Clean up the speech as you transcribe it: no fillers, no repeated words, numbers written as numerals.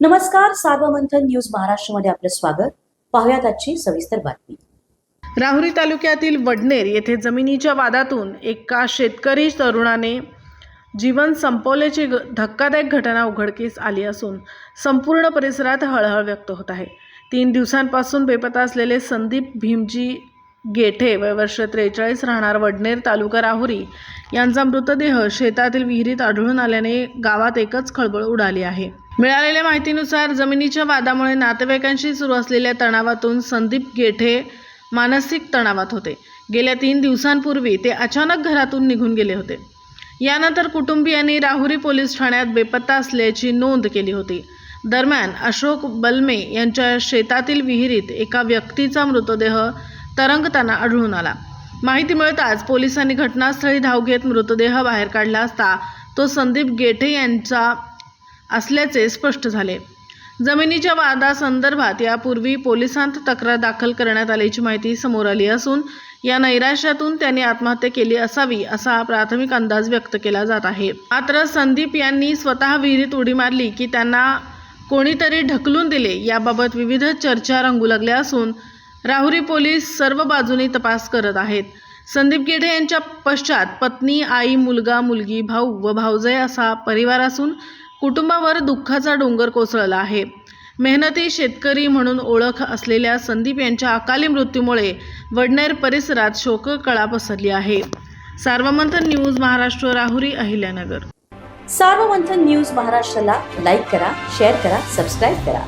नमस्कार, सार्वमंथन न्यूज महाराष्ट्रमध्ये आपलं स्वागत. पाहुयात आजची सविस्तर बातमी. राहुरी तालुक्यातील वडनेर येथे जमिनीच्या वादातून एका शेतकरी तरुणाने जीवन संपवल्याची धक्कादायक घटना उघडकीस आली असून संपूर्ण परिसरात हळहळ व्यक्त होत आहे. 3 दिवसांपासून बेपत्ता असलेले संदीप भीमजी गेठे वय वर्ष 43 राहणार वडनेर तालुका राहुरी यांचा मृतदेह शेतातील विहिरीत आढळून आल्याने गावात एकच खळबळ उडाली आहे. मिळालेल्या माहितीनुसार जमिनीच्या वादामुळे नातेवाईकांशी सुरू असलेल्या तणावातून संदीप गेठे मानसिक तणावात होते. गेल्या 3 दिवसांपूर्वी ते अचानक घरातून निघून गेले होते. यानंतर कुटुंबियांनी राहुरी पोलीस ठाण्यात बेपत्ता असल्याची नोंद केली होती. दरम्यान अशोक बलमे यांच्या शेतातील विहिरीत एका व्यक्तीचा मृतदेह तरंगताना आढळून आला. माहिती मिळताच पोलिसांनी घटनास्थळी धाव घेत मृतदेह बाहेर काढला असता तो संदीप गेठे यांचा असल्याचे स्पष्ट झाले. जमिनीच्या वादासंदर्भात यापूर्वी पोलिसांत तक्रार दाखल करण्यात आल्याची माहिती समोर आली असून या नैराश्यातून त्यांनी आत्महत्या केली असावी असा प्राथमिक अंदाज व्यक्त केला जात आहे. मात्र संदीप यांनी स्वतः विहिरीत उडी मारली की त्यांना कोणीतरी ढकलून दिले याबाबत विविध चर्चा रंगू लागल्या असून राहुरी पोलीस सर्व बाजूनी तपास करत आहेत. संदीप गेठे यांच्या पश्चात पत्नी, आई, मुलगा, मुलगी, भाऊ व भावजय असा परिवार असून कुटुंबावर दुःखाचा डोंगर कोसळला आहे. मेहनती शेतकरी म्हणून ओळख असलेल्या संदीप यांच्या अकाली मृत्यूमुळे वडनेर परिसरात शोककळा पसरली आहे. सार्वमंथन न्यूज महाराष्ट्र, राहुरी, अहिल्यानगर. सार्वमंथन न्यूज महाराष्ट्राला लाईक करा, शेअर करा, सबस्क्राईब करा.